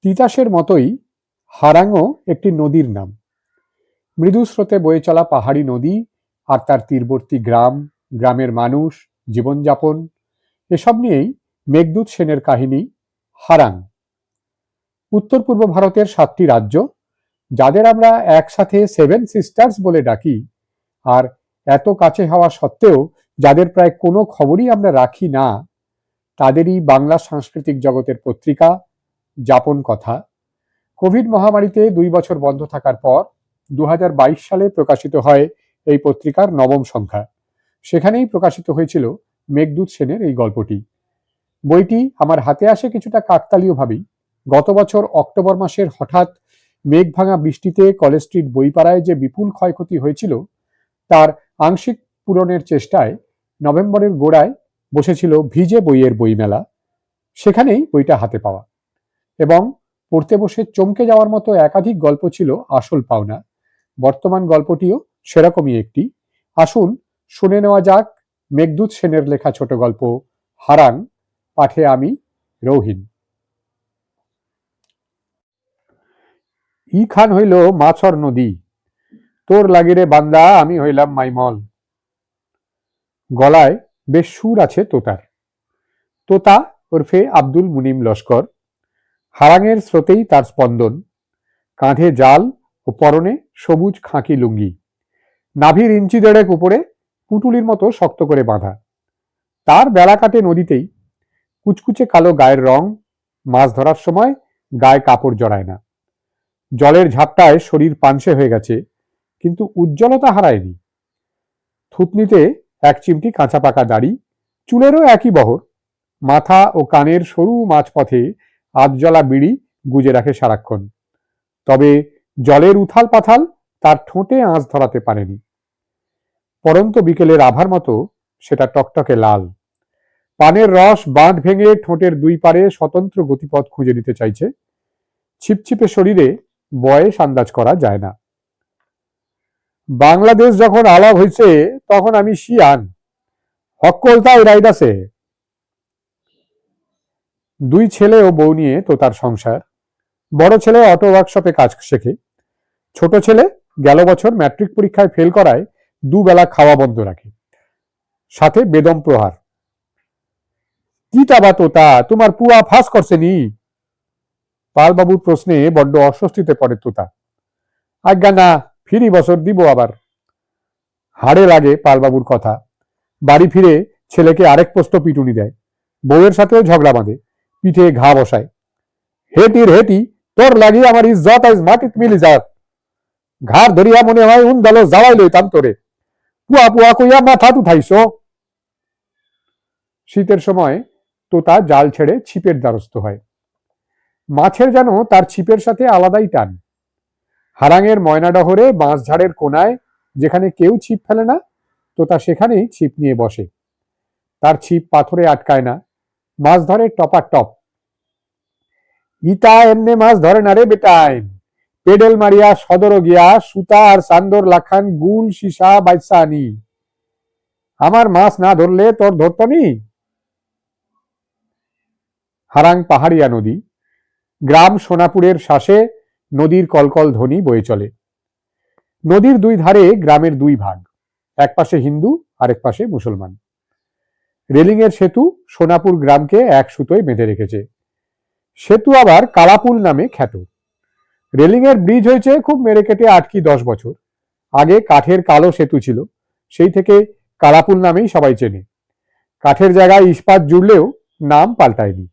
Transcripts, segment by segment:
তিতাসের মতোই হারাংও একটি নদীর নাম। মৃদু স্রোতে বয়ে চলা পাহাড়ি নদী আর তার তীরবর্তী গ্রাম, গ্রামের মানুষ, জীবনযাপন এসব নিয়েই মেঘদূত সেনের কাহিনী হারাং। উত্তর পূর্ব ভারতের ৭টি রাজ্য, যাদের আমরা একসাথে সেভেন সিস্টার্স বলে ডাকি, আর এত কাছে হওয়া সত্ত্বেও যাদের প্রায় কোনো খবরই আমরা রাখি না, তাদেরই বাংলা সাংস্কৃতিক জগতের পত্রিকা যাপন কথা কোভিড মহামারীতে ২ বছর বন্ধ থাকার পর ২০২২ সালে প্রকাশিত হয় এই পত্রিকার নবম সংখ্যা। সেখানেই প্রকাশিত হয়েছিল মেঘদূত সেনের এই গল্পটি। বইটি আমার হাতে আসে কিছুটা কাকতালীয়ভাবেই। গত বছর অক্টোবর মাসের হঠাৎ মেঘ ভাঙা বৃষ্টিতে কলেজ স্ট্রিট বইপাড়ায় যে বিপুল ক্ষয়ক্ষতি হয়েছিল, তার আংশিক পূরণের চেষ্টায় নভেম্বরের গোড়ায় বসেছিল ভিজে বইয়ের বইমেলা। সেখানেই বইটা হাতে পাওয়া এবং পড়তে বসে চমকে যাওয়ার মতো একাধিক গল্প ছিল আসল পাওনা। বর্তমান গল্পটিও সেরকমই একটি। আসুন শুনে নেওয়া যাক মেঘদূত সেনের লেখা ছোট গল্প হারাং, পাঠে আমি রৌহিন। ইখান হইল মাছর নদী, তোর লাগিরে বান্দা আমি হইলাম মাইমল। গলায় বেশ সুর আছে তোতার। তোতা ওরফে আব্দুল মুনিম লস্কর। হারাঙের স্রোতেই তার স্পন্দন। কাঁধে জাল ও পরনে সবুজ খাঁকি লুঙ্গি, নাভির ইঞ্চি দেড়েক উপরে পুটুলির মতো শক্ত করে বাঁধা। তার বেলা কাটে নদীতেই। কুচকুচে কালো গায়ের রং, মাছ ধরার সময় গায়ে কাপড় জড়ায় না। জলের ঝাপটায় শরীর পানসে হয়ে গেছে, কিন্তু উজ্জ্বলতা হারায়নি। থুতনিতে এক চিমটি কাঁচা পাকা দাড়ি, চুলেরও একই বহর। মাথা ও কানের সরু মাঝপথে আধজলা বিড়ি গুজে রাখে সারাক্ষণ। তবে জলের উথাল পাথাল তার ঠোঁটে আঁচ ধরাতে পারেনি। পরন্ত বিকেলের আভার মতো সেটা টকটকে লাল। পানের রস বাঁধ ভেঙে ঠোঁটের দুই পারে স্বতন্ত্র গতিপথ খুঁজে নিতে চাইছে। ছিপছিপে শরীরে বয়স আন্দাজ করা যায় না। বাংলাদেশ যখন আলাপ হয়েছে তখন আমি শিয়ান, হক্কলতা রাইডাসে। 2 ছেলে ও বউ নিয়ে তো তার সংসার। বড় ছেলে অটো ওয়ার্কশপে কাজ শেখে। ছোট ছেলে গেল বছর ম্যাট্রিক পরীক্ষায় ফেল করায় দুবেলা খাওয়া বন্ধ রাখে, সাথে বেদম প্রহার। কিটা বা তোতা, তোমার পুয়া ফাঁস করছে নি? পালবাবুর প্রশ্নে বড্ড অস্বস্তিতে পড়ে তোতা। আজ্ঞা না, ফিরি বছর দিব আবার। হাড়ে লাগে পালবাবুর কথা। বাড়ি ফিরে ছেলেকে আরেক পোস্ত পিটুনি দেয়। বউয়ের সাথেও ঝগড়া বাঁধে, পিঠে ঘা বসায়। হেটির হেটি, তোর লাগিয়ে আমার ইজ্জত আজ মাটিত মিলি যাক। ঘাড় ধরিয়া মনে হয় উন্দালো জ্বালাই লইতাম তোরে। পুয়া পুয়া কইয়া মাথা উঠাইছো। শীতের সময় তোতা জাল ছেড়ে ছিপের দ্বারস্থ হয়। মাছের যেন তার ছিপের সাথে আলাদাই টান। হারাঙের ময়নাডহরে বাঁশঝাড়ের কোনায় যেখানে কেউ ছিপ ফেলে না, তোতা সেখানেই ছিপ নিয়ে বসে। তার ছিপ পাথরে আটকায় না, মাছ ধরে টপা টপ। ইতা এমনে মাছ ধরে না রে বেটাইন। পেডেল মারিয়া সদর গিয়া সুতা আর চান্দর লাখান গুল সীসা বাইসা আনি। আমার মাছ না ধরলে তোর ধরত নি। হারাং পাহাড়িয়া নদী। গ্রাম সোনাপুরের শ্বাসে নদীর কলকল ধ্বনি বয়ে চলে। নদীর 2 ধারে গ্রামের 2 ভাগ, এক পাশে হিন্দু আরেক পাশে মুসলমান। রেলিংয়ের সেতু সোনাপুর গ্রামকে এক সুতোয় বেঁধে রেখেছে। সেতু আবার কালাপুল নামে খ্যাত। রেলিংয়ের ব্রিজ হয়েছে খুব মেরেকেটে 8 কি 10 বছর আগে। কাঠের কালো সেতু ছিল, সেই থেকে কালাপুল নামেই সবাই চেনে। কাঠের জায়গায় ইস্পাত জুড়লেও নাম পাল্টায়নি।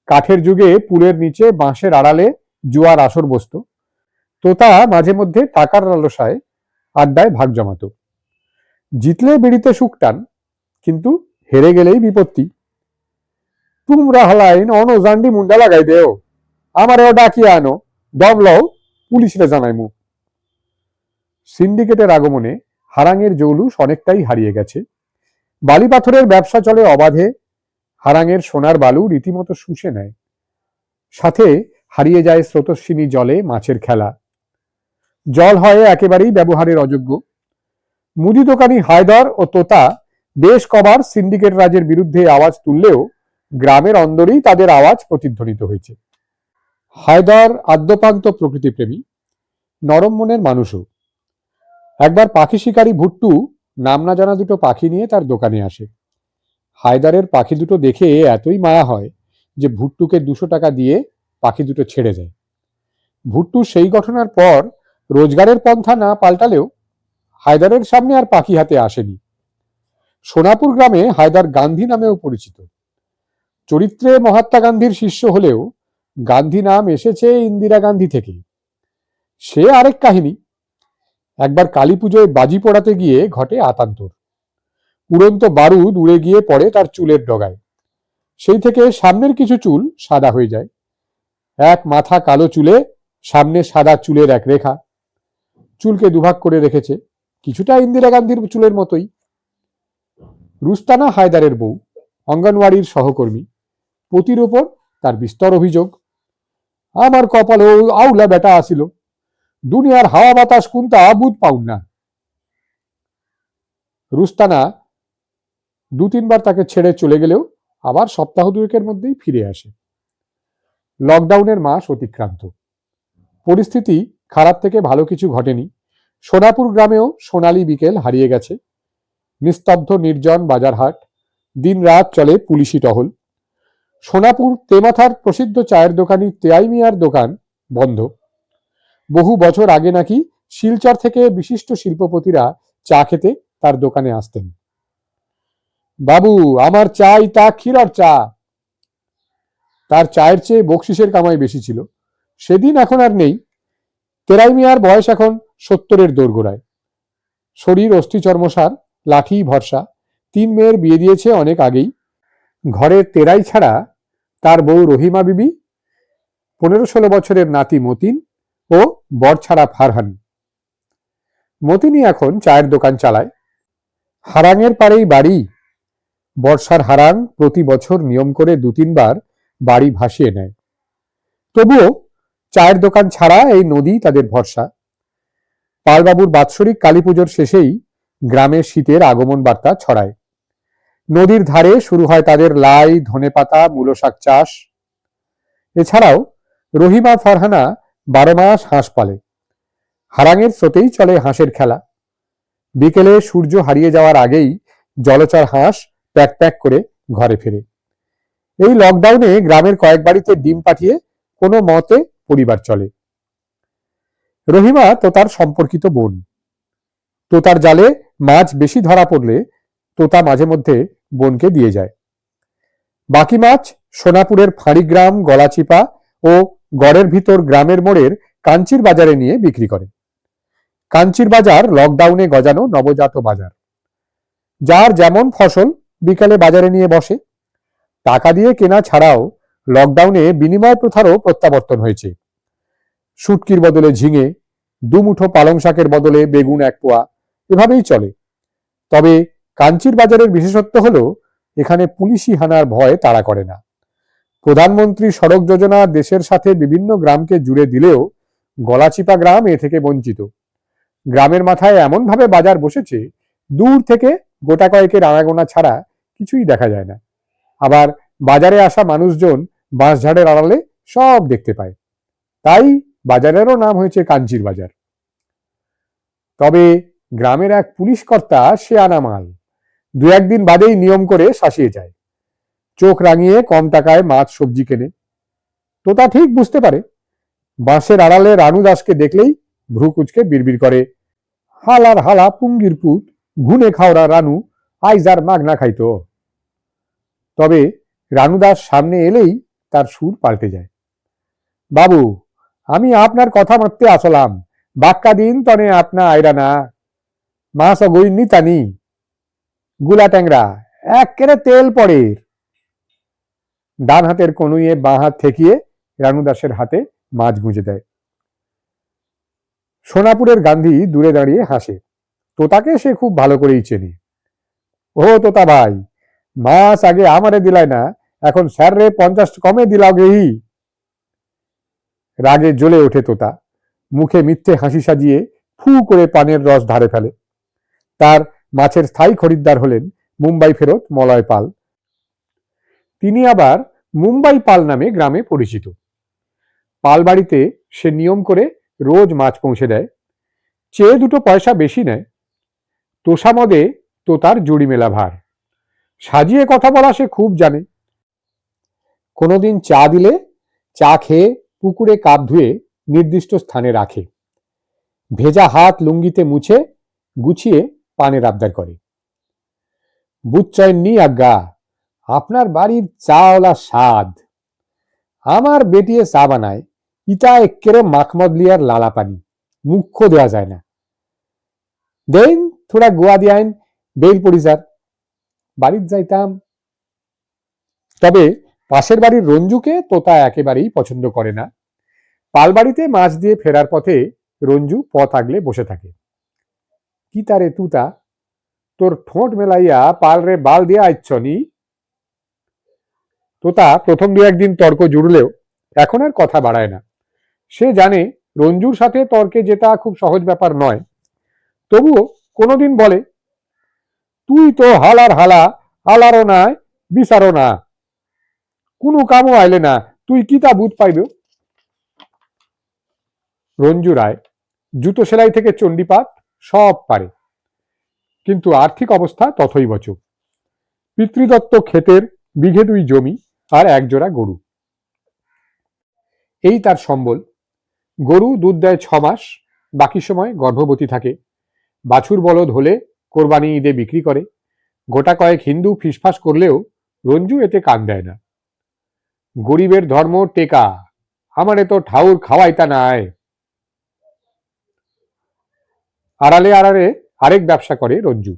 কাঠের যুগে পুলের নিচে বাঁশের আড়ালে জুয়ার আসর বসত। তোতা মাঝে মধ্যে টাকার লালসায় আড্ডায় ভাগ জমাত। জিতলে বিড়িতে সুকটান, কিন্তু হেরে গেলেই বিপত্তি। তোমরা হলাইন অনজান্ডি মুন্ডা লাগাই দেও, আমারেও ডাকিয়ে আনো, দম লও, পুলিশরে জানাইমু। সিন্ডিকেটের আগমনে হারাঙের জৌলুস অনেকটাই হারিয়ে গেছে। বালি পাথরের ব্যবসা চলে অবাধে। হারাঙের সোনার বালু রীতিমতো শুষে নেয়। সাথে হারিয়ে যায় স্রোতস্বিনী জলে মাছের খেলা। জল হয় একেবারেই ব্যবহারের অযোগ্য। মুদি দোকানি হায়দর ও তোতা বেশ কবার সিন্ডিকেট রাজের বিরুদ্ধে আওয়াজ তুললেও গ্রামের অন্দরেই তাদের আওয়াজ প্রতিধ্বনিত হয়েছে। হায়দার আদ্যপান্ত প্রকৃতিপ্রেমী, নরম মনের মানুষও। একবার পাখি শিকারী ভুট্টু নাম না জানা দুটো পাখি নিয়ে তার দোকানে আসে। হায়দারের পাখি দুটো দেখে এতই মায়া হয় যে ভুট্টুকে 200 টাকা দিয়ে পাখি দুটো ছেড়ে দেয়। ভুট্টু সেই ঘটনার পর রোজগারের পন্থা না পাল্টালেও হায়দারের সামনে আর পাখি হাতে আসেনি। সোনাপুর গ্রামে হায়দার গান্ধী নামেও পরিচিত। চরিত্রে মহাত্মা গান্ধীর শিষ্য হলেও গান্ধী নাম এসেছে ইন্দিরা গান্ধী থেকে। সে আরেক কাহিনী। একবার কালী পুজোয় বাজি পোড়াতে গিয়ে ঘটে আতান্তর। উড়ন্ত বারুদ উড়ে গিয়ে পড়ে তার চুলের ডগায়। সেই থেকে সামনের কিছু চুল সাদা হয়ে যায়। এক মাথা কালো চুলে, সামনে সাদা চুলের এক রেখা। চুলকে দুভাগ করে রেখেছে, কিছুটা ইন্দিরা গান্ধীর চুলের মতোই। রুস্তানা হায়দারের বউ, অঙ্গনওয়াড়ির সহকর্মী। পতির ওপর তার বিস্তর অভিযোগ। আমার কপালে আউলা বেটা আসিল, দুনিয়ার হাওয়া বাতাস কোনটা বুধ পাউন না। রুস্তানা 2-3 বার তাকে ছেড়ে চলে গেলেও আবার সপ্তাহ দুয়েকের মধ্যেই ফিরে আসে। লকডাউনের মাস অতিক্রান্ত। পরিস্থিতি খারাপ থেকে ভালো কিছু ঘটেনি। সোনাপুর গ্রামেও সোনালী বিকেল হারিয়ে গেছে। নিস্তব্ধ নির্জন বাজারহাট, দিন রাত চলে পুলিশি টহল। সোনাপুর তেমাথার প্রসিদ্ধ চায়ের দোকানি তেয়াই মিয়ার দোকান বন্ধ। বহু বছর আগে নাকি শিলচর থেকে বিশিষ্ট শিল্পপতিরা চা খেতে তার দোকানে আসতেন। বাবু, আমার চাই তা ক্ষীরার চা। তার চায়ের চেয়ে বকশিসের কামাই বেশি ছিল। সেদিন এখন আর নেই। তেরাই মিয়ার বয়স এখন 70-এর দোরগোড়ায়। শরীর অস্থিচর্মসার, লাঠি ভরসা। 3 মেয়ের বিয়ে দিয়েছে অনেক আগেই। ঘরে তেরাই ছাড়া তার বউ রহিমা বিবি, 15-16 বছরের নাতি মতিন ও বরছাড়া ফারহান। মতিনই এখন চায়ের দোকান চালায়। হারাঙের পাড়েই বাড়ি। বর্ষার হারাং প্রতি বছর নিয়ম করে 2-3 বার বাড়ি ভাসিয়ে নেয়। তবুও চায়ের দোকান ছাড়া এই নদী তাদের ভরসা। পালবাবুর বাৎসরিক কালী পুজোর শেষেই গ্রামে শীতের আগমন বার্তা ছড়ায়। নদীর ধারে শুরু হয় তাদের লাই, ধনেপাতা, মূলো শাক চাষ। এছাড়াও রহিমা ফারহানা 12 মাস হাঁস পালে। হারাঙের স্রোতেই চলে হাঁসের খেলা। বিকেলে সূর্য হারিয়ে যাওয়ার আগেই জলচর হাঁস প্যাক প্যাক করে ঘরে ফেরে। এই লকডাউনে গ্রামের কয়েক বাড়িতে ডিম পাঠিয়ে কোনো মতে পরিবার চলে। রহিমা তোতার সম্পর্কিত বোন। তোতার জালে মাছ বেশি ধরা পড়লে তোতা মাঝে মধ্যে বোনকে দিয়ে যায়। বাকি মাছ সোনাপুরের ফাঁড়িগ্রাম, গলাচিপা ও গড়ের ভিতর গ্রামের মোড়ের কাঞ্চির বাজারে নিয়ে বিক্রি করে। কাঞ্চির বাজার লকডাউনে গজানো নবজাত বাজার। যার যেমন ফসল বিকালে বাজারে নিয়ে বসে। টাকা দিয়ে কেনা ছাড়াও লকডাউনে বিনিময় প্রথারও প্রত্যাবর্তন হয়েছে। শুটকির বদলে ঝিঙে, 2 মুঠো পালং শাকের বদলে বেগুন 1 পোয়া, এভাবেই চলে। তবে কাঞ্চির বাজারের বিশেষত্ব হলো এখানে পুলিশি হানার ভয় তাড়া করে না। প্রধানমন্ত্রী সড়ক যোজনা দেশের সাথে বিভিন্ন গ্রামকে জুড়ে দিলেও গলাচিপা গ্রাম এ থেকে বঞ্চিত। গ্রামের মাথায় এমনভাবে বাজার বসেছে, দূর থেকে গোটা কয়েকের আনাগোনা ছাড়া কিছুই দেখা যায় না। আবার বাজারে আসা মানুষজন বাঁশঝাড়ের আড়ালে সব দেখতে পায়। তাই বাজারেরও নাম হয়েছে কাঞ্চির বাজার। তবে গ্রামের এক পুলিশ কর্তা সে আনা মাল। 2-1 দিন বাদেই নিয়ম করে শাসিয়ে যায়। চোখ রাঙিয়ে কম টাকায় মাছ সবজি কেনে। তোতা ঠিক বুঝতে পারে। বাঁশের আড়ালে রানু দাসকে দেখলেই ভ্রু কুচকে বিড়বিড় করে, হালার হালা পুঙ্গির পুত, ঘুনে খাওরা রানু, আইজার মাগনা খাইতো। তবে রানু দাস সামনে এলেই তার সুর পাল্টে যায়। বাবু, আমি আপনার কথা মারতে আসলাম, বাক্কা দিন তনে আপনা আইরা না। মাছ অগৈনি তানি, গুলা ট্যাংরা একেরে তেল পড়ে। ডান হাতের কনুইয়ে বাঁ হাত ঠেকিয়ে রানু দাসের হাতে মাছ গুঁজে দেয়। সোনাপুরের গান্ধী দূরে দাঁড়িয়ে হাসে। তোতাকে সে খুব ভালো করেই চেনে। ও তোতা ভাই, মাছ আগে আমারে দিলাই না, এখন স্যার রে 50 কমে দিলাও গেহি। রাগে জ্বলে ওঠে তোতা। মুখে মিথ্যে হাসি সাজিয়ে ফু করে পানের রস ধারে ফেলে। তার মাছের স্থায়ী খরিদ্দার হলেন মুম্বাই ফেরত মলয় পাল। তিনি আবার মুম্বাই পাল নামে গ্রামে পরিচিত। পাল বাড়িতে সে নিয়ম করে রোজ মাছ পৌঁছে দেয়, চেয়ে দুটো পয়সা বেশি নেয়। তোষামদে তোতার জুড়ি মেলা ভার, সাজিয়ে কথা বলা সে খুব জানে। কোনোদিন চা দিলে চা খেয়ে পুকুরে কাপ ধুয়ে নির্দিষ্ট স্থানে রাখে, ভেজা হাত লুঙ্গিতে মুছে গুছিয়ে পানের আবদার করে। বুচ্চয়নি আজ্ঞা, আপনার বাড়ির চাওলা স্বাদ, আমার বেটিয়ে চা বানায়, ইটা এক্কেরে মাখমদলিয়ার লালা পানি, মুখ্য দেওয়া যায় না। দেন থোড়া গোয়া দিয়াইন, বেল পরিজার। বাড়ির যাইতাম। তবে পাশের বাড়ির রঞ্জুকে তোতা একেবারেই পছন্দ করে না। পালবাড়িতে মাছ দিয়ে ফেরার পথে রঞ্জু পথ আগলে বসে থাকে। কি তারে তুতা, তোর ঠোঁট মেলাইয়া পালরে বাল দিয়া আইচ্ছনি। তোতা প্রথম দু একদিন তর্ক জুড়লেও এখন আর কথা বাড়ায় না। সে জানে রঞ্জুর সাথে তর্কে জেতা খুব সহজ ব্যাপার নয়। তবুও কোনোদিন বলে, তুই তো হালার হালা, হালারও নাই বিচারও না, কোনো কামও আইলে না, তুই কিতা বুধ পাইব। রঞ্জু রায় জুতো সেলাই থেকে চণ্ডীপাঠ সব পারে, কিন্তু আর্থিক অবস্থা তথৈবচ। পিতৃদত্ত ক্ষেতের বিঘে 2 জমি আর একজোড়া গরু, এই তার সম্বল। গরু দুধ দেয় 6 মাস, বাকি সময় গর্ভবতী থাকে। বাছুর বলদ হলে কোরবানি ঈদে বিক্রি করে। গোটা কয়েক হিন্দু ফিসফাস করলেও রঞ্জু এতে কান দেয় না। গরিবের ধর্ম টেকা, আমারে তো ঠাউর খাওয়াইতা নাই। আড়ালে আড়ালে আরেক ব্যবসা করে রঞ্জু।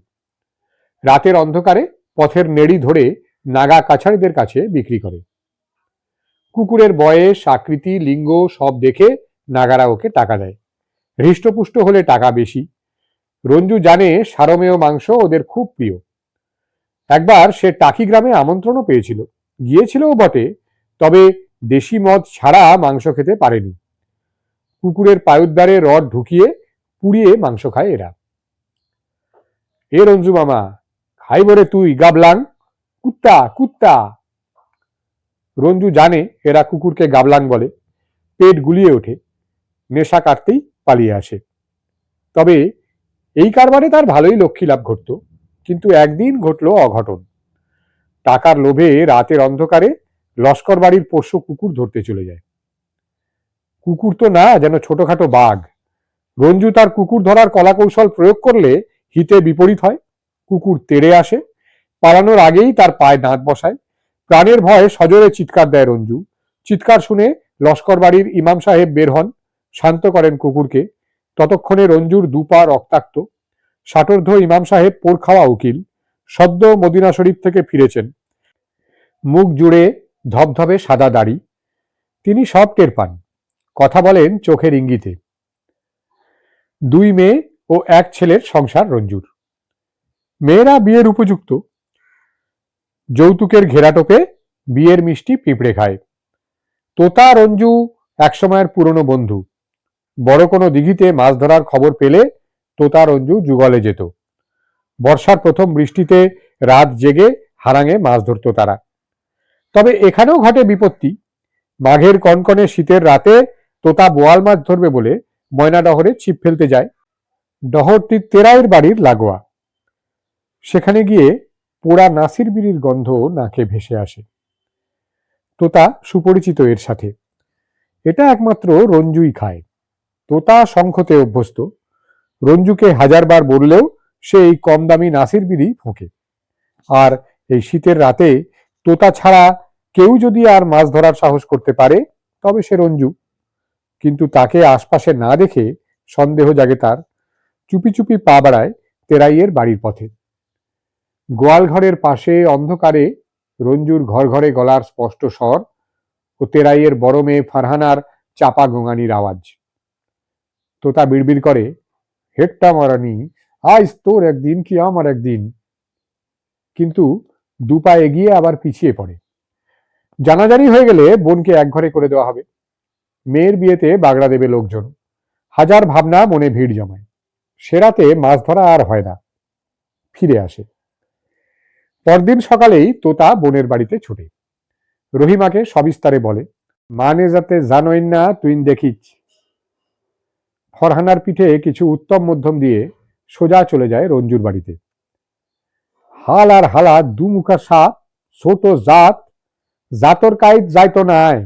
রাতের অন্ধকারে পথের নেড়ি ধরে নাগা কাছারিদের কাছে বিক্রি করে। কুকুরের বয়স, আকৃতি, লিঙ্গ সব দেখে নাগারা ওকে টাকা দেয়। হৃষ্টপুষ্ট হলে টাকা বেশি। রঞ্জু জানে সারমেয় মাংস ওদের খুব প্রিয়। একবার সে টাকি গ্রামে আমন্ত্রণও পেয়েছিল, গিয়েছিলও বটে, তবে দেশি মদ ছাড়া মাংস খেতে পারেনি। কুকুরের পায়ুদ্বারে রড ঢুকিয়ে পুড়িয়ে মাংস খায় এরা। এ রঞ্জু মামা, খাই বরে তুই গাবলাং, কুত্তা কুত্তা। রঞ্জু জানে এরা কুকুরকে গাবলাং বলে। পেট গুলিয়ে ওঠে, নেশা কাটতেই পালিয়ে আসে। তবে এই কারবারে তার ভালোই লক্ষ্মী লাভ ঘটত। কিন্তু একদিন ঘটল অঘটন। টাকার লোভে রাতের অন্ধকারে লস্কর বাড়ির পোষ্য কুকুর ধরতে চলে যায়। কুকুর তো না, যেন ছোটখাটো বাঘ। রঞ্জু তার কুকুর ধরার কলাকৌশল প্রয়োগ করলে হিতে বিপরীত হয়। কুকুর তেড়ে আসে, পালানোর আগেই তার পায়ে দাঁত বসায়। প্রাণের ভয়ে সজোরে চিৎকার দেয় রঞ্জু। চিৎকার শুনে লস্কর বাড়ির ইমাম সাহেব বের হন, শান্ত করেন কুকুরকে। ততক্ষণে রঞ্জুর দুপা রক্তাক্ত। ষাটোর্ধ্ব ইমাম সাহেব পোড় খাওয়া উকিল, সদ্য মদিনা শরীফ থেকে ফিরেছেন। মুখ জুড়ে ধবধবে সাদা দাড়ি। তিনি সব টের পান, কথা বলেন চোখের ইঙ্গিতে। 2 মেয়ে ও 1 ছেলের সংসার রঞ্জুর। মেয়েরা বিয়ের উপযুক্ত। যৌতুকের ঘেরাটোপে বিয়ের মিষ্টি পিঁপড়ে খায়। তোতা রঞ্জু একসময়ের পুরনো বন্ধু। বড় কোনো দিঘিতে মাছ ধরার খবর পেলে তোতা রঞ্জু যুগলে যেত। বর্ষার প্রথম বৃষ্টিতে রাত জেগে হারাঙে মাছ ধরত তারা। তবে এখানেও ঘটে বিপত্তি। মাঘের কনকনে শীতের রাতে তোতা বোয়াল মাছ ধরবে বলে ময়নাডহরে ছিপ ফেলতে যায়। ডহরটি তেরাইয়ের বাড়ির লাগোয়া। সেখানে গিয়ে পোড়া নাসির বিড়ির গন্ধ নাকে ভেসে আসে। তোতা সুপরিচিত এর সাথে। এটা একমাত্র রঞ্জুই খায়। তোতা শঙ্খতে অভ্যস্ত। রঞ্জুকে 1000 বার বললেও সে এই কম দামি নাসির বিড়ি ফোঁকে। আর এই শীতের রাতে তোতা ছাড়া কেউ যদি আর মাছ ধরার সাহস করতে পারে তবে সে রঞ্জু। কিন্তু তাকে আশপাশে না দেখে সন্দেহ জাগে তার। চুপি চুপি পা বাড়ায় তেরাইয়ের বাড়ির পথে। গোয়াল ঘরের পাশে অন্ধকারে রঞ্জুর ঘর ঘরে গলার স্পষ্ট স্বর ও তেরাইয়ের বড় মেয়ে ফারহানার চাপা গোঙানির আওয়াজ। তোতা বিড়বিড় করে, হেট্টা মারানি, আজ তোর একদিন কি আমার একদিন। কিন্তু দুপা এগিয়ে আবার পিছিয়ে পড়ে। জানাজানি হয়ে গেলে বোনকে এক ঘরে করে দেওয়া হবে। মেয়ের বিয়েতে বাগড়া দেবে লোকজন। 1000 ভাবনা মনে ভিড় জমায়। সে রাতে মাছ ধরা আর হয় না, ফিরে আসে। পরদিন সকালেই তোতা বোনের বাড়িতে ছোটে। রহিমাকে সবিস্তারে বলে। মানে যাতে জানোই না তুই দেখিচ। ফরহানার পিঠে কিছু উত্তম মধ্যম দিয়ে সোজা চলে যায় রঞ্জুর বাড়িতে। হাল আর হালা দুমুখা সাপ, ছোট জাত, জাতর কাইত যাইতো নাই।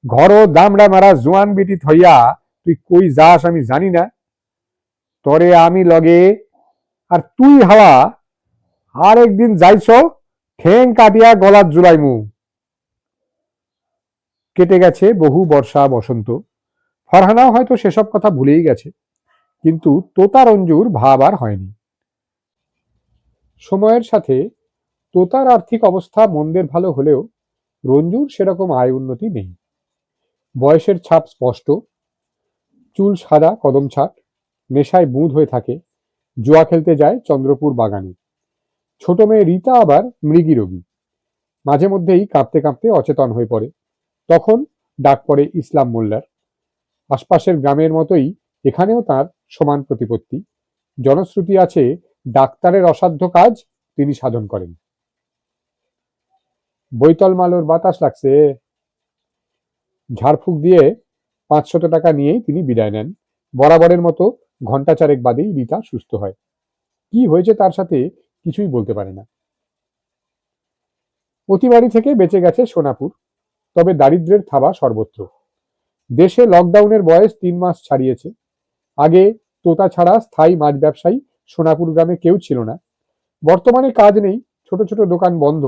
ঘর দামড়া মারা জোয়ান বিটি থইয়া তুই কই যাস আমি জানি না। তরে আমি লগে আর তুই হাওয়া আর একদিন যাইছ, ঠেং কাটিয়া গলার জুলাইমু। কেটে গেছে বহু বর্ষা বসন্ত। ফরহানাও হয়তো সেসব কথা ভুলেই গেছে, কিন্তু তোতা রঞ্জুর ভাব আর হয়নি। সময়ের সাথে তোতার আর্থিক অবস্থা মন্দের ভালো হলেও রঞ্জুর সেরকম আয় উন্নতি নেই। বয়সের ছাপ স্পষ্ট, চুল সাদা কদম ছাট, নেশায় বুঁদ হয়ে থাকে, জুয়া খেলতে যায় চন্দ্রপুর বাগানে। ছোট মেয়ে রীতা আবার মৃগী রোগী, মাঝে মধ্যেই কাঁপতে কাঁপতে অচেতন হয়ে পড়ে। তখন ডাক পড়ে ইসলাম মোল্লার। আশপাশের গ্রামের মতোই এখানেও তার সমান প্রতিপত্তি। জনশ্রুতি আছে ডাক্তারের অসাধ্য কাজ তিনি সাধন করেন। বৈতল মালোর বাতাস লাগছে। ঝাড়ফুঁক দিয়ে 500 টাকা নিয়েই তিনি বিদায় নেন। বরাবরের মতো ঘন্টা চারেক বাদেই রীতা সুস্থ হয়। কি হয়েছে তার সাথে কিছুই বলতে পারে না। অতিবাড়ি থেকে বেঁচে গেছে সোনাপুর, তবে দারিদ্র্যের থাবা সর্বত্র। দেশে লকডাউনের বয়স 3 মাস ছাড়িয়েছে। আগে তোতা ছাড়া স্থায়ী মাছ ব্যবসায়ী সোনাপুর গ্রামে কেউ ছিল না। বর্তমানে কাজ নেই, ছোট ছোট দোকান বন্ধ।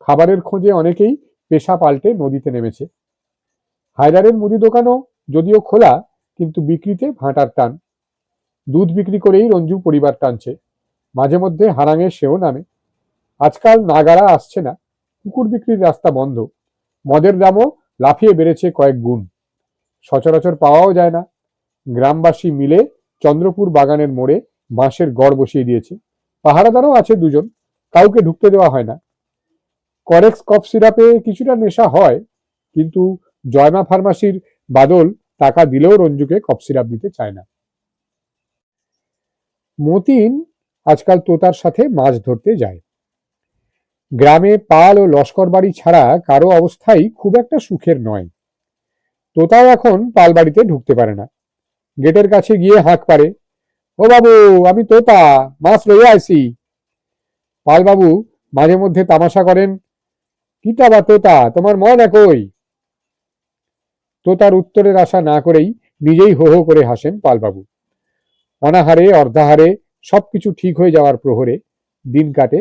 খাবারের খোঁজে অনেকেই পেশা পাল্টে নদীতে নেমেছে। হায়দারের মুদি দোকানও যদিও খোলা, কিন্তু বিক্রিতে ভাঁটার টান। দুধ বিক্রি করেই রঞ্জু পরিবার টানছে। মাঝে মধ্যে হারাঙে সেও নামে। আজকাল নাগারা আসছে না, কুকুর বিক্রির রাস্তা বন্ধ। মদের দামও লাফিয়ে বেড়েছে কয়েক গুণ। সচরাচর পাওয়াও যায় না। গ্রামবাসী মিলে চন্দ্রপুর বাগানের মোড়ে বাঁশের গড় বসিয়ে দিয়েছে। পাহারাদারও আছে 2 জন, কাউকে ঢুকতে দেওয়া হয় না। করেক্স কফ সিরাপে কিছুটা নেশা হয়, কিন্তু জয়মা ফার্মাসির বাদল টাকা দিলেও রঞ্জুকে কফ সিরাপ দিতে চায় না। মতিন আজকাল তোতার সাথে মাছ ধরতে যায়। গ্রামে পাল ও লস্কর বাড়ি ছাড়া কারো অবস্থাই খুব একটা সুখের নয়। তোতাও এখন পাল বাড়িতে ঢুকতে পারে না। গেটের কাছে গিয়ে হাঁক পারে, ও বাবু, আমি তোতা, মাছ লইয়া আইছি। পাল বাবু মাঝে মধ্যে তামাশা করেন, কিটা বা তোতা, তোমার মন একই। তোতার উত্তরের আশা না করেই নিজেই হো হো করে হাসেন পালবাবু। অনাহারে অর্ধাহারে সবকিছু ঠিক হয়ে যাওয়ার প্রহরে দিন কাটে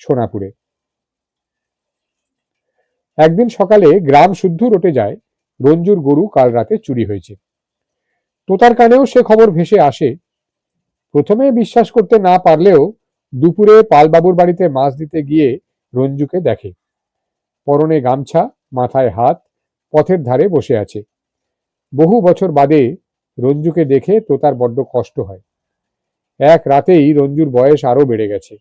সোনাপুরে। একদিন সকালে গ্রাম শুদ্ধ রটে যায় রঞ্জুর গরু কাল রাতে চুরি হয়েছে। তোতার কানেও সে খবর ভেসে আসে। প্রথমে বিশ্বাস করতে না পারলেও দুপুরে পালবাবুর বাড়িতে মাছ দিতে গিয়ে রঞ্জুকে দেখে। পরনে গামছা, মাথায় হাত, পথের ধারে বসে আছে। বহু বছর বাদে রঞ্জুকে দেখে তোতার বড্ড কষ্ট হয়। এক রাতেই রঞ্জুর বয়স আরো বেড়ে গেছে।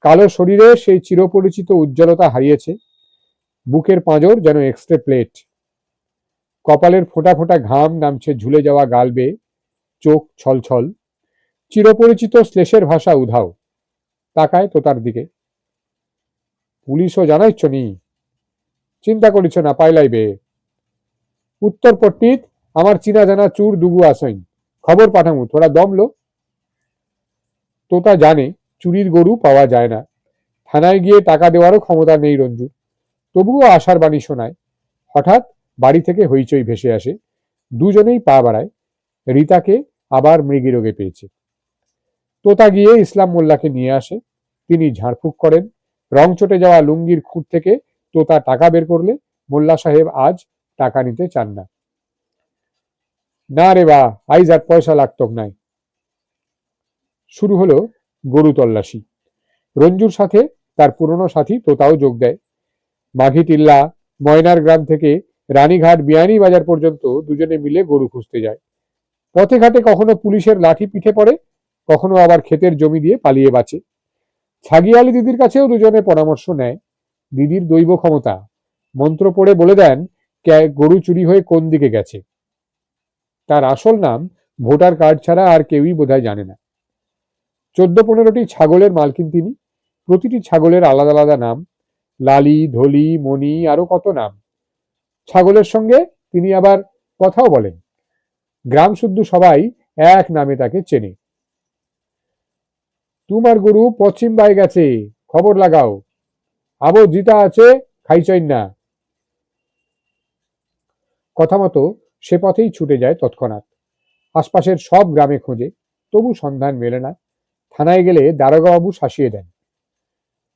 কালো শরীরে সেই চিরপরিচিত উজ্জ্বলতা হারিয়েছে। বুকের পাঁজর যেন এক্সরে প্লেট। কপালের ফোঁটা ফোঁটা ঘাম নামছে ঝুলে যাওয়া গাল বেয়ে, চোখ ছলছল। চিরপরিচিত শ্লেষের ভাষা উধাও। তাকায় তোতার দিকে। পুলিশও জানাইছ নি? চিন্তা করিছ না, পাইলাইবে। উত্তর পট্টিত আমার চিনা জানা চুর দুগু আসইন, খবর পাঠামু, থোড়া দমলো। তোতা জানে চুরির গরু পাওয়া যায় না। থানায় গিয়ে টাকা দেওয়ারও ক্ষমতা নেই রঞ্জুর। তবুও আশার বাণী শোনায়। হঠাৎ বাড়ি থেকে হইচই ভেসে আসে। দুজনেই পা বাড়ায়। রীতাকে আবার মৃগী রোগে পেয়েছে। তোতা গিয়ে ইসলাম মোল্লাকে নিয়ে আসে। তিনি ঝাড়ফুঁক করেন। রং চটে যাওয়া লুঙ্গির খুঁট থেকে তোতা টাকা বের করলে মোল্লা সাহেব আজ টাকা নিতে চান না। না রে বা, আইজ আর পয়সা লাগতক নাই। শুরু হলো গরু তল্লাশি। রঞ্জুর সাথে তার পুরনো সাথী তোতাও যোগ দেয়। মাঘি টিল্লা, ময়নার গ্রাম থেকে রানীঘাট বিয়ানী বাজার পর্যন্ত দুজনে মিলে গরু খুঁজতে যায়। পথে ঘাটে কখনো পুলিশের লাঠি পিঠে পড়ে, কখনো আবার ক্ষেতের জমি দিয়ে পালিয়ে বাঁচে। ছাগিয়ালি দিদির কাছেও দুজনে পরামর্শ নেয়। দিদির দৈব ক্ষমতা, মন্ত্র পড়ে বলে দেন গরু চুরি হয়ে কোন দিকে গেছে। তার আসল নাম ভোটার কার্ড ছাড়া আর কেউই বোধহয় জানে না। 14-15টি ছাগলের মালকিন তিনি। প্রতিটি ছাগলের আলাদা আলাদা নাম, লালি, ধলি, মণি, আরো কত নাম। ছাগলের সঙ্গে তিনি আবার কথাও বলেন। গ্রাম শুদ্ধ সবাই এক নামে তাকে চেনে। তোমার গরু পশ্চিম বাই গেছে, খবর লাগাও, আবো জিতা আছে, খাইছইন না। কথা মতো সে পথেই ছুটে যায় তৎক্ষণাৎ। আশপাশের সব গ্রামে খোঁজে, তবু সন্ধান মেলে না। থানায় গেলে দারোগাবাবু শাসিয়ে দেন,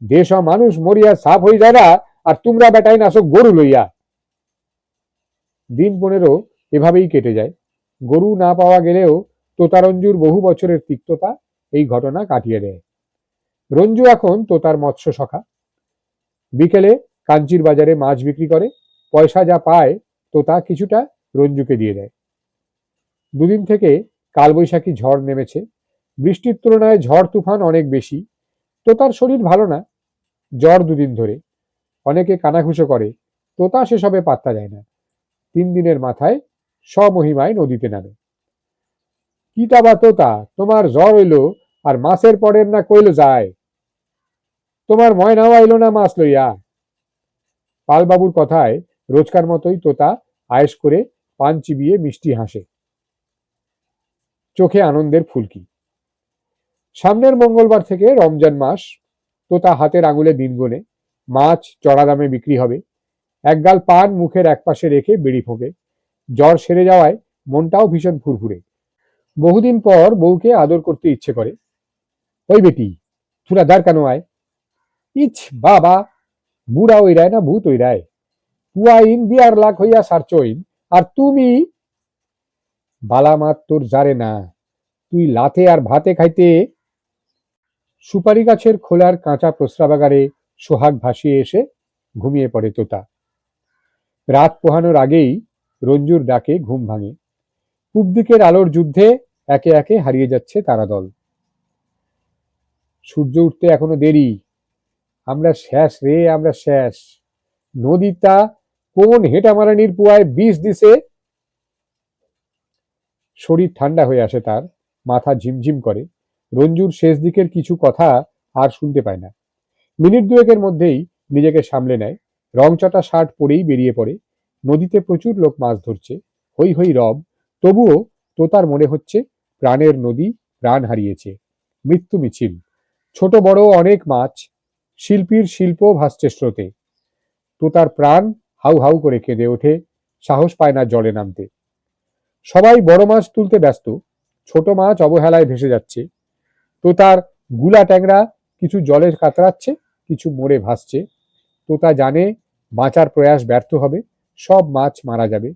দেশ ও মানুষ মরিয়া সাফ হয়ে যায় না, আর তোমরা বেটাই নাচো গরু লইয়া। দিন 15 এভাবেই কেটে যায়। গরু না পাওয়া গেলেও তোতারঞ্জুর বহু বছরের তিক্ততা এই ঘটনা কাটিয়ে দেয়। রঞ্জু এখন তোতার মৎস্য সখা। বিকেলে কাঞ্চির বাজারে মাছ বিক্রি করে। পয়সা যা পায় তোতা কিছুটা রঞ্জুকে দিয়ে দেয়। দুদিন থেকে কালবৈশাখী ঝড় নেমেছে। বৃষ্টির তুলনায় ঝড় তুফান অনেক বেশি। তোতার শরীর ভালো না, জ্বর দুদিন ধরে। অনেকে কানাঘুষো করে, তোতা সেসবে পাত্তা দেয় না। 3 দিনের মাথায় স্বমহিমায় নদীতে নামে। কিটা বা তোতা, তোমার জ্বর হইল আর মাছের পরের না কইল যায়, তোমার ময়নাও আইল না মাছ লইয়া। পালবাবুর কথায় রোজকার মতোই তোতা আয়েশ করে পান চিবিয়ে মিষ্টি হাসে, চোখে আনন্দের ফুলকি। সামনের মঙ্গলবার থেকে রমজান মাস। তোতা হাতের আঙুলে দিন গোনে। মাছ চড়া দামে বিক্রি হবে। একগাল পান মুখের একপাশে রেখে বিড়ি ফোঁকে। জ্বর সেরে যাওয়ায় মনটাও ভীষণ ফুরফুরে। বহুদিন পর বউকে আদর করতে ইচ্ছে করে। ওই বেটি, তুরা দার কেন আয়? ইছ বাবা, বুড়া ওইরায় না ভূত ওইরায়, পুয়াইন বিয়ার লাখ হইয়া সারচইন, আর তুমি বালামাত তোর জারে না, তুই লাথে আর ভাতে খাইতে। সুপারি গাছের খোলার কাঁচা প্রস্রাবাগারে সোহাগ ভাসিয়ে এসে ঘুমিয়ে পড়ে তোতা। রাত পোহানোর আগেই রঞ্জুর ডাকে ঘুম ভাঙে। পূব দিকের আলোর যুদ্ধে একে একে হারিয়ে যাচ্ছে তারাদল। সূর্য উঠতে এখনো দেরি, আমরা শেষ রে, আমরা শেষ। নদীটা কোন হেঁটামারানির পুয়ায় বিষ দিছে। শরীর ঠান্ডা হয়ে আসে তার, মাথা ঝিমঝিম করে। রঞ্জুর শেষ দিকের কিছু কথা আর শুনতে পায় না। মিনিট দুয়েকের মধ্যেই নিজেকে সামলে নেয়। রংচটা শার্ট পরেই বেরিয়ে পড়ে। নদীতে প্রচুর লোক মাছ ধরছে, হই হই রব। তবুও তোতার মনে হচ্ছে প্রাণের নদী প্রাণ হারিয়েছে। মৃত্যু মিছিল, ছোট বড় অনেক মাছ। শিল্পীর শিল্প ভাসছে স্রোতে। তোতার প্রাণ হাউ হাউ করে কেঁদে ওঠে, সাহস পায় না জলে নামতে। সবাই বড় মাছ তুলতে ব্যস্ত, ছোট মাছ অবহেলায় ভেসে যাচ্ছে। তোতার গুলা ট্যাংরা কিছু জলে কাতরাচ্ছে, কিছু মরে ভাসছে। তোতা জানে বাঁচার প্রয়াস ব্যর্থ হবে, সব মাছ মারা যাবে।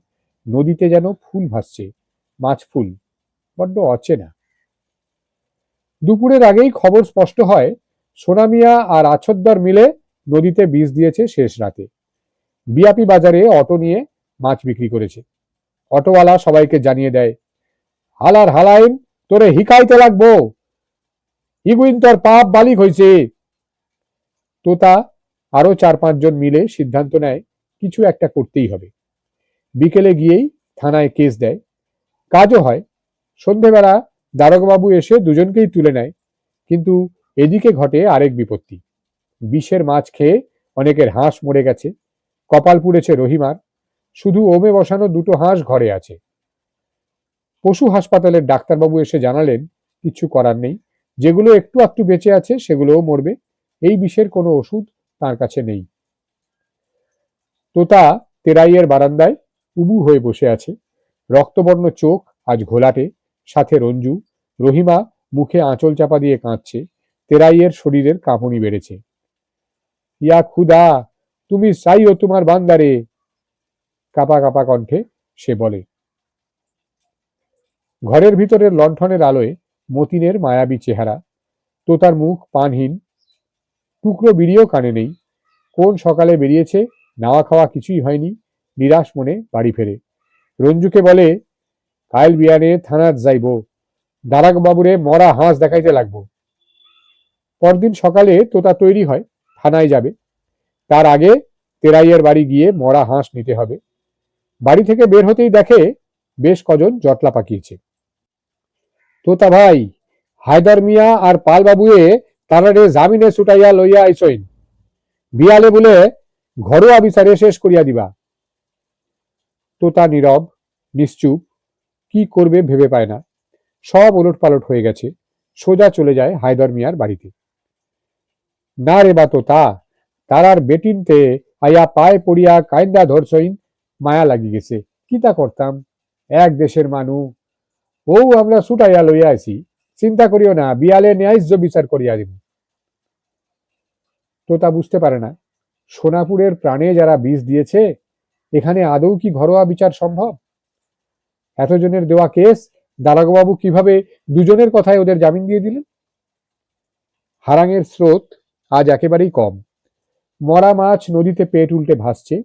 নদীতে যেন ফুল ভাসছে, মাছ ফুল, বড্ড অচেনা। দুপুরের আগেই খবর স্পষ্ট হয়, সোনামিয়া আর আছদ্দর মিলে নদীতে বিষ দিয়েছে শেষ রাতে। বিয়াপি বাজারে অটো নিয়ে মাছ বিক্রি করেছে। অটোওয়ালা সবাইকে জানিয়ে দেয়, হালার হালাইন, তোরে হিকাইতে লাগবো, ইগুইন তোর পাপ বালিক হয়েছে। তোতা আরো 4-5 জন মিলে সিদ্ধান্ত নেয় কিছু একটা করতেই হবে। বিকেলে গিয়েই থানায় কেস দেয়। কাজও হয়। সন্ধেবেলা দারোগাবাবু এসে দুজনকেই তুলে নেয়। কিন্তু এদিকে ঘটে আরেক বিপত্তি। বিষের মাছ খেয়ে অনেকের হাঁস মরে গেছে। কপাল পুড়েছে রহিমার, শুধু ওমে বসানো 2টো হাঁস ঘরে আছে। পশু হাসপাতালের ডাক্তারবাবু এসে জানালেন কিছু করার নেই, যেগুলো একটু একটু বেঁচে আছে সেগুলোও মরবে। এই বিষের কোনো ওষুধ তার কাছে নেই। তোতা তেরাইয়ের বারান্দায় উবু হয়ে বসে আছে। রক্তবর্ণ চোখ আজ ঘোলাটে, সাথে রঞ্জু। রহিমা মুখে আঁচল চাপা দিয়ে কাঁদছে। তেরাইয়ের শরীরের কাঁপুনি বেড়েছে। ইয়া খুদা, তুমি চাইও তোমার বান্দারে, কাপা কাপা কণ্ঠে সে বলে। ঘরের ভিতরের লণ্ঠনের আলোয় মতিনের মায়াবী চেহারা। তোতার মুখ পানহীন, টুকরো বিড়িও কানে নেই। কোন সকালে বেরিয়েছে, নাওয়া খাওয়া কিছুই হয়নি। নিরাশ মনে বাড়ি ফেরে। রঞ্জুকে বলে, কাইল বিয়ানে থানাত যাইব, দারোগাবাবুরে মরা হাঁস দেখাইতে লাগবো। পরদিন সকালে তোতা তৈরি হয়, থানায় যাবে। তার আগে তেরাইয়ের বাড়ি গিয়ে মরা হাঁস নিতে হবে। বাড়ি থেকে বের হতেই দেখে বেশ কজন জটলা পাকিয়েছে। তোতা ভাই, হায়দার মিয়া আর পালবাবুয়ে তারারে জামিনে ছুটাইয়া লইয়া আইসইন, বিয়ালে বলে ঘরোয়া বিচারে শেষ করিয়া দিবা। তোতা নীরব, নিশ্চুপ, কি করবে ভেবে পায় না। সব ওলটপালট হয়ে গেছে। সোজা চলে যায় হায়দর মিয়ার বাড়িতে। না রে বা তোতা, তারার বেটিনতে আয়া পায়ে পড়িয়া কায়দা ধরছইন, মায়া লাগি গেছে, কিতা করতাম, এক দেশের মানু, ও আমরা ছুটাইয়া লইয়া আছি, চিন্তা করিও না, বিয়ালে ন্যায্য বিচার করিয়া দিব। তোতা বুঝতে পারে না, সোনাপুরের প্রাণে যারা বিষ দিয়েছে, এখানে আদৌ কি ঘরোয়া বিচার সম্ভব? এতজনের দেওয়া কেস দারোগাবাবু কিভাবে দুজনের কথায় ওদের জামিন দিয়ে দিলেন? হারাঙের স্রোত আজ একেবারেই কম। মরা মাছ নদীতে পেট উল্টে ভাসছে,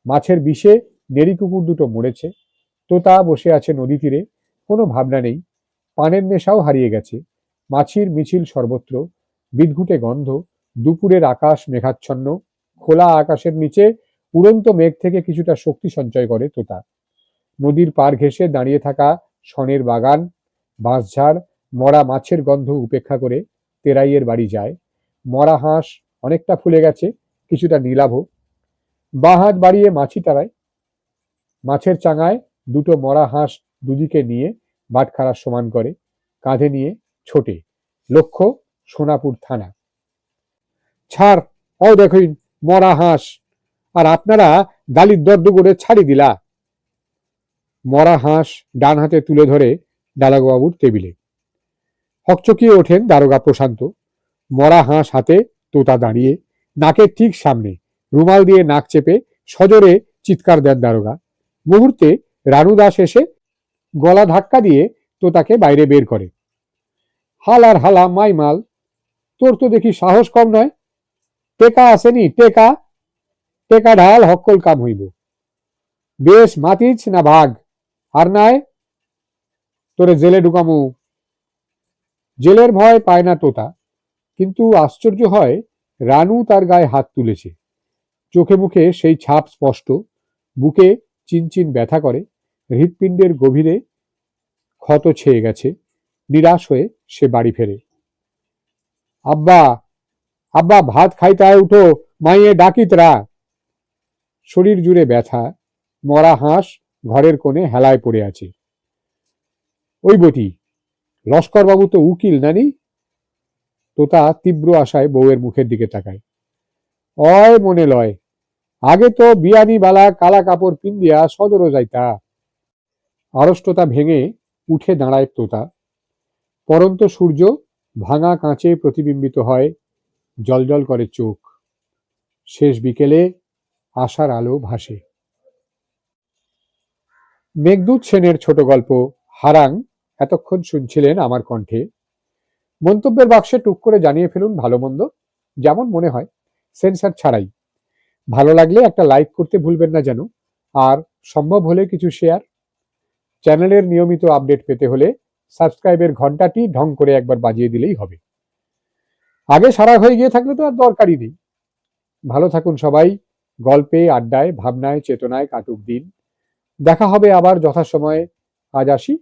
মাছের বিষে নেড়ি কুকুর দুটো মরেছে। তোতা বসে আছে নদী তীরে, কোনো ভাবনা নেই, পানের নেশাও হারিয়ে গেছে। মাছির মিছিল সর্বত্র, বিদঘুটে গন্ধ, দুপুরের আকাশ মেঘাচ্ছন্ন। খোলা আকাশের নিচে উড়ন্ত মেঘ থেকে কিছুটা শক্তি সঞ্চয় করে তোতা। নদীর পার ঘেঁষে দাঁড়িয়ে থাকা শনের বাগান, বাঁশঝাড়, মরা মাছের গন্ধ উপেক্ষা করে তেরাইয়ের বাড়ি যায়। মরা হাঁস অনেকটা ফুলে গেছে, কিছুটা নীলাভ। বাঁ হাত বাড়িয়ে মাছি তাড়ায়। মাছের চাঙায় দুটো মরা হাঁস দুদিকে নিয়ে বাটখারা সমান করে, কাঁধে নিয়ে ছোটে। লক্ষ্য সোনাপুর থানা। ছাড়, ও দেখুন মরা হাঁস, আর আপনারা দালির দর্দ করে ছাড়ি দিলা। মরা হাঁস ডান হাতে তুলে ধরে দারোগাবাবুর টেবিলে। হকচকিয়ে ওঠেন দারোগা প্রশান্ত। মরা হাঁস হাতে তোতা দাঁড়িয়ে, নাকের ঠিক সামনে, রুমাল দিয়ে নাক চেপে সজোরে চিৎকার দেন দারোগা। মুহূর্তে রানু দাস এসে গলা ধাক্কা দিয়ে তোতাকে বাইরে বের করে। হাল আর হালা মাইমাল, তোর তো দেখি সাহস কম নয়। টেকা আসেনি, টেকা, টেকা ঢাল হক্কল কাম হইব। বেশ মাতিছ না ভাগ, আর নাই তোরে জেলে ঢুকামু। জেলের ভয় পায় না তোতা, কিন্তু আশ্চর্য হয় রানু তার গায়ে হাত তুলেছে। চোখে মুখে সেই ছাপ স্পষ্ট, বুকে চিনচিন ব্যথা করে, হৃৎপিণ্ডের গভীরে ক্ষত ছেয়ে গেছে। নিরাশ হয়ে সে বাড়ি ফেরে। আব্বা, আব্বা ভাত খাইতে আয়, উঠো, মাইয়ে ডাকিতরা। শরীর জুড়ে ব্যথা, মরা হাঁস ঘরের কোণে হেলায় পড়ে আছে। ওই বটি, লস্কর বাবু তো উকিল নানি? তোতা তীব্র আশায় বউয়ের মুখের দিকে তাকায়। অয় মনে লয়, আগে তো বিয়ানি বালা কালা কাপড় পিন্দিয়া সদরও যাইতা। আড়ষ্টতা ভেঙে উঠে দাঁড়ায় তোতা। পরন্ত সূর্য ভাঙা কাঁচে প্রতিবিম্বিত হয়, জলজল করে চোখ। শেষ বিকেলে আশার আলো ভাসে। মেঘদূত সেনের ছোট গল্প হারাং এতক্ষণ শুনছিলেন আমার কণ্ঠে। মন্তব্যের বাক্সে টুক করে জানিয়ে ফেলুন ভালো মন্দ, যেমন মনে হয়, সেন্সার ছাড়াই। ভালো লাগলে একটা লাইক করতে ভুলবেন না যেন, আর সম্ভব হলে কিছু শেয়ার। চ্যানেলের নিয়মিত আপডেট পেতে হলে সাবস্ক্রাইবের ঘন্টাটি ঢং করে একবার বাজিয়ে দিলেই হবে। আগে সারা হয়ে গিয়ে থাকলে তো আর দরকারই নেই। ভালো থাকুন সবাই। গল্পে, আড্ডায়, ভাবনায়, চেতনায় কাটুক দিন। দেখা হবে আবার যথাসময়ে। আজ আসি।